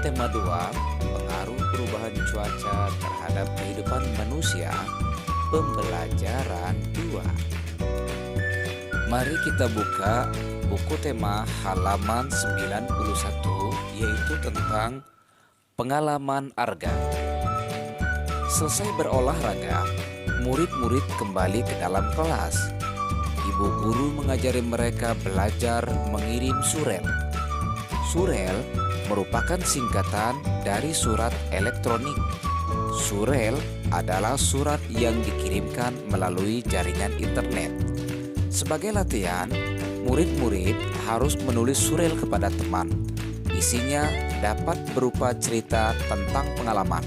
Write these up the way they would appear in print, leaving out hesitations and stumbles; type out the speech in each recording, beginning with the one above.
tema 2, pengaruh perubahan cuaca terhadap kehidupan manusia, pembelajaran 2. Mari kita buka buku tema halaman 91, yaitu tentang pengalaman Arga. Selesai berolahraga, murid-murid kembali ke dalam kelas. Ibu guru mengajari mereka belajar mengirim surel. Surel merupakan singkatan dari surat elektronik. Surel adalah surat yang dikirimkan melalui jaringan internet. Sebagai latihan, murid-murid harus menulis surel kepada teman. Isinya dapat berupa cerita tentang pengalaman.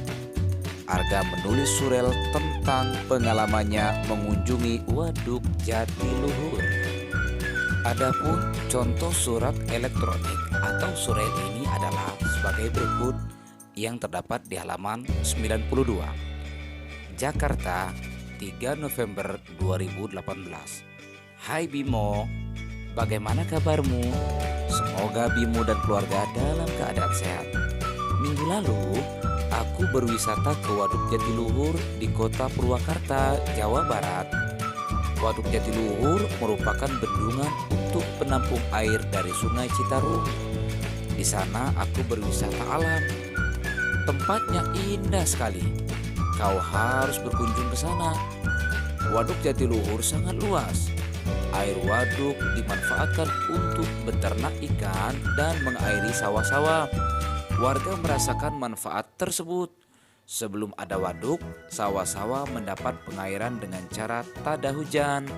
Arga menulis surel tentang pengalamannya mengunjungi Waduk Jatiluhur. Adapun contoh surat elektronik atau surel ini adalah sebagai berikut yang terdapat di halaman 92. Jakarta, 3 November 2018. Hai Bimo, bagaimana kabarmu? Semoga Bimo dan keluarga dalam keadaan sehat. Minggu lalu, aku berwisata ke Waduk Jatiluhur di kota Purwakarta, Jawa Barat. Waduk Jatiluhur merupakan bendungan untuk penampung air dari Sungai Citarum. Di sana aku berwisata alam. Tempatnya indah sekali. Kau harus berkunjung ke sana. Waduk Jatiluhur sangat luas. Air waduk dimanfaatkan untuk beternak ikan dan mengairi sawah-sawah. Warga merasakan manfaat tersebut. Sebelum ada waduk, sawah-sawah mendapat pengairan dengan cara tada hujan.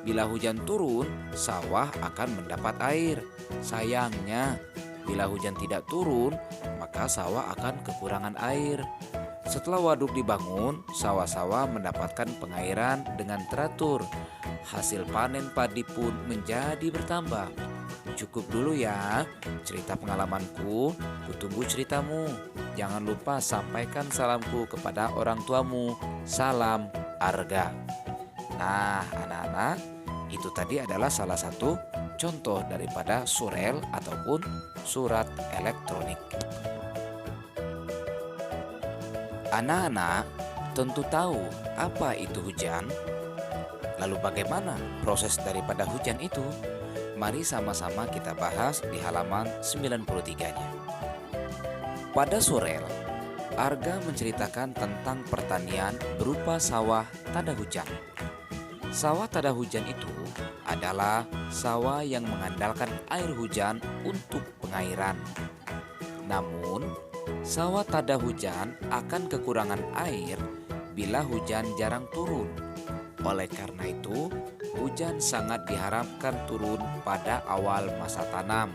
Bila hujan turun, sawah akan mendapat air. Sayangnya, bila hujan tidak turun, maka sawah akan kekurangan air. Setelah waduk dibangun, sawah-sawah mendapatkan pengairan dengan teratur. Hasil panen padi pun menjadi bertambah. Cukup dulu ya cerita pengalamanku, kutunggu ceritamu. Jangan lupa sampaikan salamku kepada orang tuamu. Salam Arga. Nah anak-anak, itu tadi adalah salah satu contoh daripada surel ataupun surat elektronik. Anak-anak tentu tahu apa itu hujan. Lalu bagaimana proses daripada hujan itu? Mari sama-sama kita bahas di halaman 93-nya. Pada surel, Arga menceritakan tentang pertanian berupa sawah tada hujan. Sawah tada hujan itu adalah sawah yang mengandalkan air hujan untuk pengairan. Namun, sawah tada hujan akan kekurangan air bila hujan jarang turun. Oleh karena itu, hujan sangat diharapkan turun pada awal masa tanam.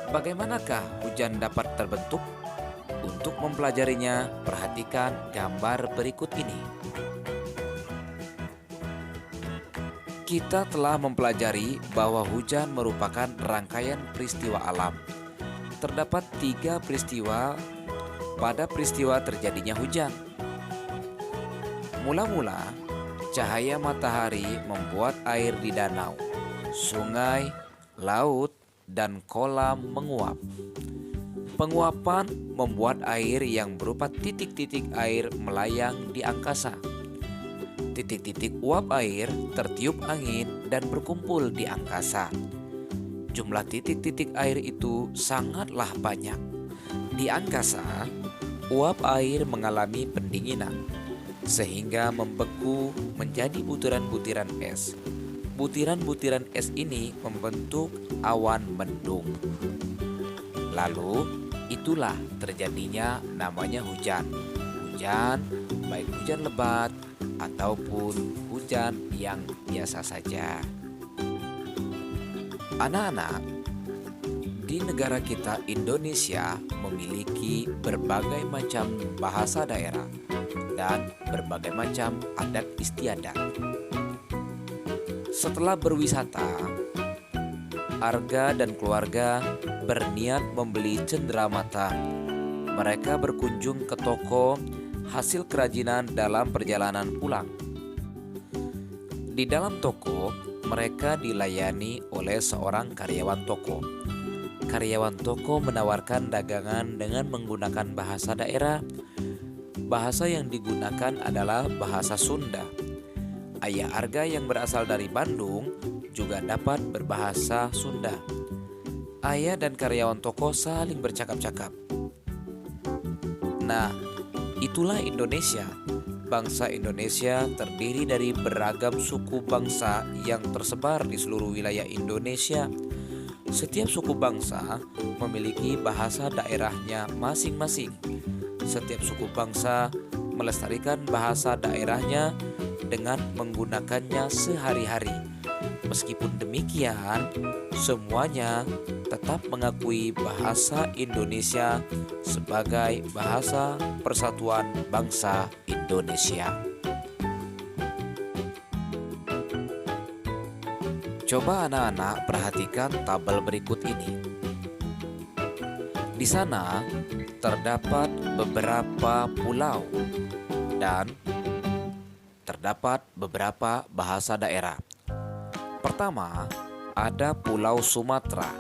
Bagaimanakah hujan dapat terbentuk? Untuk mempelajarinya, perhatikan gambar berikut ini. Kita telah mempelajari bahwa hujan merupakan rangkaian peristiwa alam. Terdapat 3 peristiwa pada peristiwa terjadinya hujan. Mula-mula, cahaya matahari membuat air di danau, sungai, laut, dan kolam menguap. Penguapan membuat air yang berupa titik-titik air melayang di angkasa. Titik-titik uap air tertiup angin dan berkumpul di angkasa. Jumlah titik-titik air itu sangatlah banyak. Di angkasa, uap air mengalami pendinginan, sehingga membeku menjadi butiran-butiran es. Butiran-butiran es ini membentuk awan mendung. Lalu, itulah terjadinya namanya hujan. Hujan, baik hujan lebat ataupun hujan yang biasa saja. Anak-anak, di negara kita Indonesia memiliki berbagai macam bahasa daerah dan berbagai macam adat istiadat. Setelah berwisata, Arga dan keluarga berniat membeli cenderamata. Mereka berkunjung ke toko hasil kerajinan dalam perjalanan pulang. Di dalam toko, mereka dilayani oleh seorang karyawan toko. karyawan toko menawarkan dagangan dengan menggunakan bahasa daerah. Bahasa yang digunakan adalah bahasa Sunda. Ayah Arga yang berasal dari Bandung juga dapat berbahasa Sunda. Ayah dan karyawan toko saling bercakap-cakap. Nah, itulah Indonesia. Bangsa Indonesia terdiri dari beragam suku bangsa yang tersebar di seluruh wilayah Indonesia. Setiap suku bangsa memiliki bahasa daerahnya masing-masing. Setiap suku bangsa melestarikan bahasa daerahnya dengan menggunakannya sehari-hari. Meskipun demikian, semuanya tetap mengakui bahasa Indonesia sebagai bahasa persatuan bangsa Indonesia. Coba anak-anak perhatikan tabel berikut ini. Di sana terdapat beberapa pulau dan terdapat beberapa bahasa daerah. Pertama, ada Pulau Sumatera.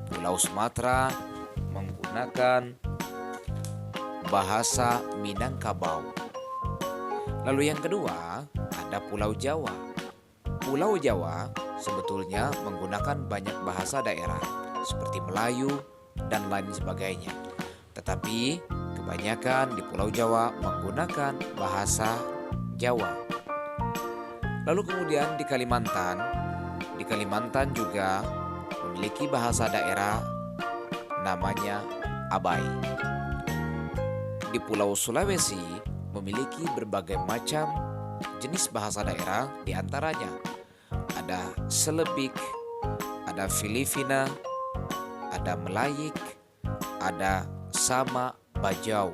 Pulau Sumatera menggunakan bahasa Minangkabau. Lalu yang kedua, ada Pulau Jawa. Pulau Jawa sebetulnya menggunakan banyak bahasa daerah seperti Melayu dan lain sebagainya. Tetapi kebanyakan di Pulau Jawa menggunakan bahasa Jawa. Lalu kemudian di Kalimantan juga memiliki bahasa daerah namanya Abai. Di Pulau Sulawesi memiliki berbagai macam jenis bahasa daerah, di antaranya ada Selebik, ada Filipina, ada Melayik, ada Sama Bajau.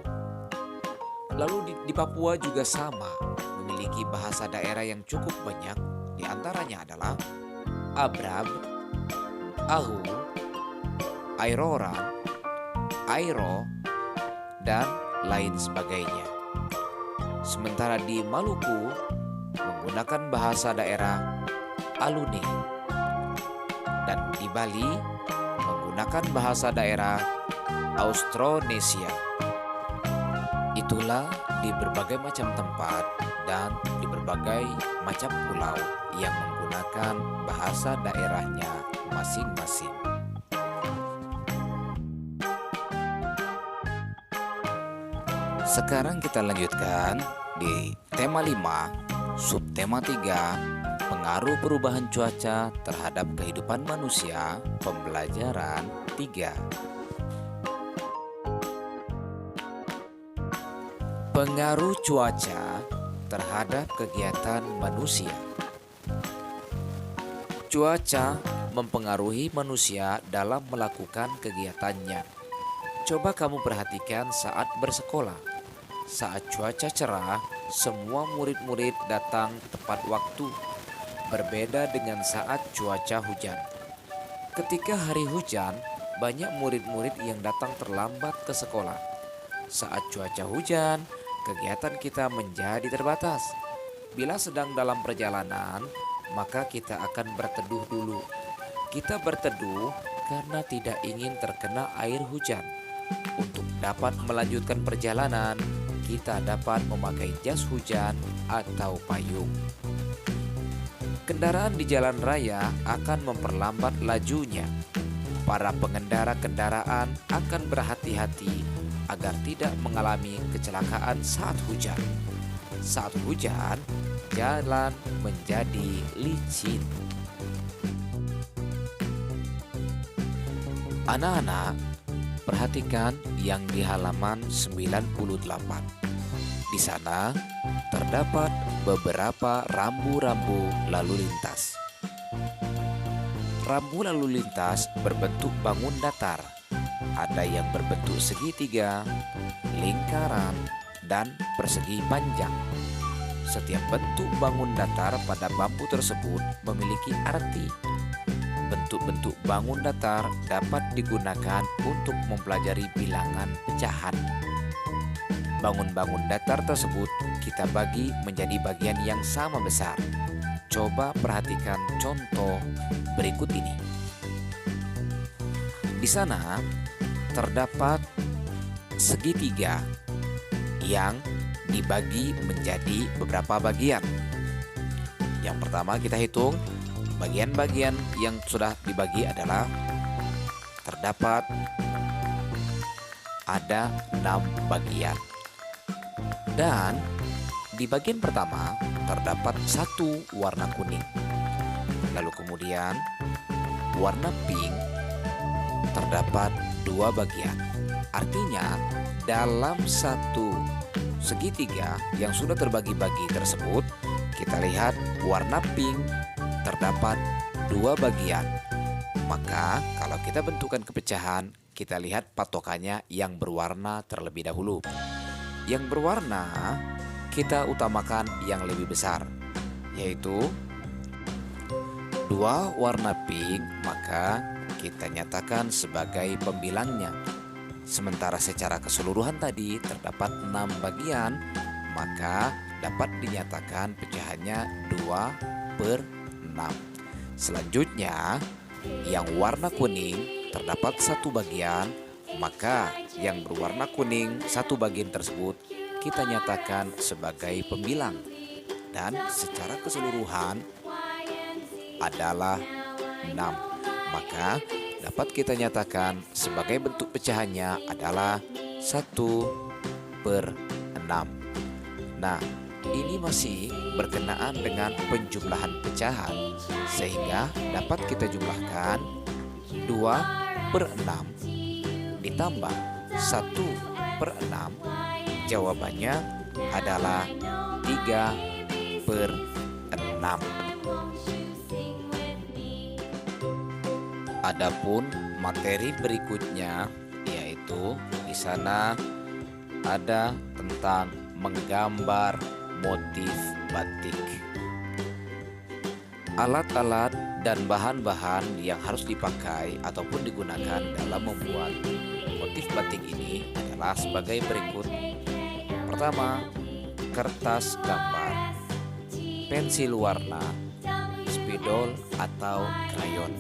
Lalu di Papua juga sama, memiliki bahasa daerah yang cukup banyak, di antaranya adalah Abrab, Ahu, Airoran, Airo, dan lain sebagainya. Sementara di Maluku menggunakan bahasa daerah Alune, dan di Bali menggunakan bahasa daerah Austronesia. Itulah di berbagai macam tempat dan di berbagai macam pulau yang menggunakan bahasa daerahnya masing-masing. Sekarang kita lanjutkan di tema 5, subtema 3, pengaruh perubahan cuaca terhadap kehidupan manusia, pembelajaran 3. Pengaruh cuaca terhadap kegiatan manusia. Cuaca mempengaruhi manusia dalam melakukan kegiatannya. Coba kamu perhatikan saat bersekolah. Saat cuaca cerah, semua murid-murid datang tepat waktu. Berbeda dengan saat cuaca hujan. Ketika hari hujan, banyak murid-murid yang datang terlambat ke sekolah. Saat cuaca hujan, kegiatan kita menjadi terbatas. Bila sedang dalam perjalanan, maka kita akan berteduh dulu. Kita berteduh karena tidak ingin terkena air hujan. Untuk dapat melanjutkan perjalanan, kita dapat memakai jas hujan atau payung. Kendaraan di jalan raya akan memperlambat lajunya. Para pengendara kendaraan akan berhati-hati agar tidak mengalami kecelakaan saat hujan. Saat hujan, jalan menjadi licin. Anak-anak, perhatikan yang di halaman 98. Di sana terdapat beberapa rambu-rambu lalu lintas. Rambu lalu lintas berbentuk bangun datar. Ada yang berbentuk segitiga, lingkaran, dan persegi panjang. Setiap bentuk bangun datar pada bambu tersebut memiliki arti. Bentuk-bentuk bangun datar dapat digunakan untuk mempelajari bilangan pecahan. Bangun-bangun datar tersebut kita bagi menjadi bagian yang sama besar. Coba perhatikan contoh berikut ini. Di sana terdapat segitiga yang dibagi menjadi beberapa bagian. Yang pertama kita hitung bagian-bagian yang sudah dibagi adalah terdapat ada 6 bagian. Dan di bagian pertama terdapat satu warna kuning. Lalu kemudian warna pink terdapat 2 bagian. Artinya dalam satu segitiga yang sudah terbagi-bagi tersebut, kita lihat warna pink terdapat 2 bagian. Maka kalau kita bentukkan kepecahan, kita lihat patokannya yang berwarna terlebih dahulu. Yang berwarna kita utamakan yang lebih besar, yaitu 2 warna pink, maka kita nyatakan sebagai pembilangnya. Sementara secara keseluruhan tadi terdapat 6 bagian, maka dapat dinyatakan pecahannya 2/6. Selanjutnya, yang warna kuning terdapat 1 bagian, maka yang berwarna kuning 1 bagian tersebut kita nyatakan sebagai pembilang. Dan secara keseluruhan adalah 6. Maka dapat kita nyatakan sebagai bentuk pecahannya adalah 1/6. Nah, ini masih berkenaan dengan penjumlahan pecahan, sehingga dapat kita jumlahkan 2/6 ditambah 1/6. Jawabannya adalah 3/6. Adapun materi berikutnya, yaitu di sana ada tentang menggambar motif batik. Alat-alat dan bahan-bahan yang harus dipakai ataupun digunakan dalam membuat motif batik ini adalah sebagai berikut. Pertama, kertas gambar, pensil warna, spidol atau krayon,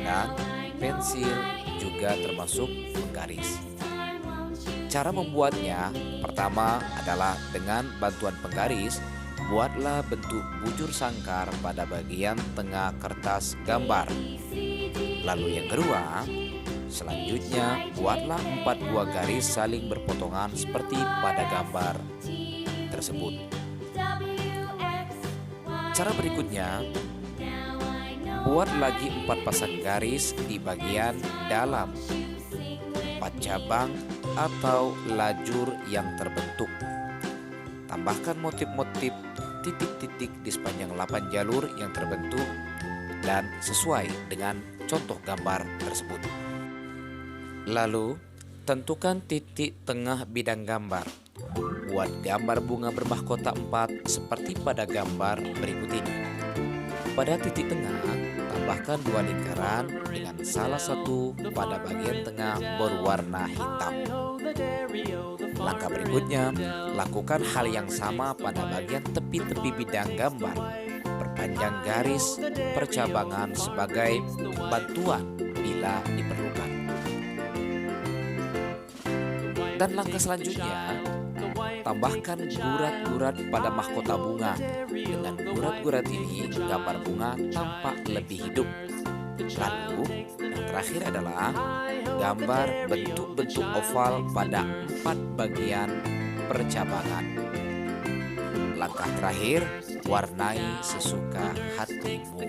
dan pensil juga termasuk penggaris. Cara membuatnya, pertama adalah dengan bantuan penggaris, buatlah bentuk bujur sangkar pada bagian tengah kertas gambar. Lalu yang kedua, selanjutnya buatlah 4 buah garis saling berpotongan seperti pada gambar tersebut. Cara berikutnya, buat lagi 4 pasang garis di bagian dalam 4 cabang atau lajur yang terbentuk. Tambahkan motif-motif titik-titik di sepanjang 8 jalur yang terbentuk dan sesuai dengan contoh gambar tersebut. Lalu, tentukan titik tengah bidang gambar. Buat gambar bunga bermahkota 4 seperti pada gambar berikut ini. Pada titik tengah, tambahkan 2 lingkaran dengan salah satu pada bagian tengah berwarna hitam. Langkah berikutnya, lakukan hal yang sama pada bagian tepi-tepi bidang gambar. Perpanjang garis percabangan sebagai bantuan bila diperlukan. Dan langkah selanjutnya, tambahkan gurat-gurat pada mahkota bunga. Dengan gurat-gurat ini, gambar bunga tampak lebih hidup. Lalu, yang terakhir adalah gambar bentuk-bentuk oval pada 4 bagian percabangan. Langkah terakhir, warnai sesuka hatimu.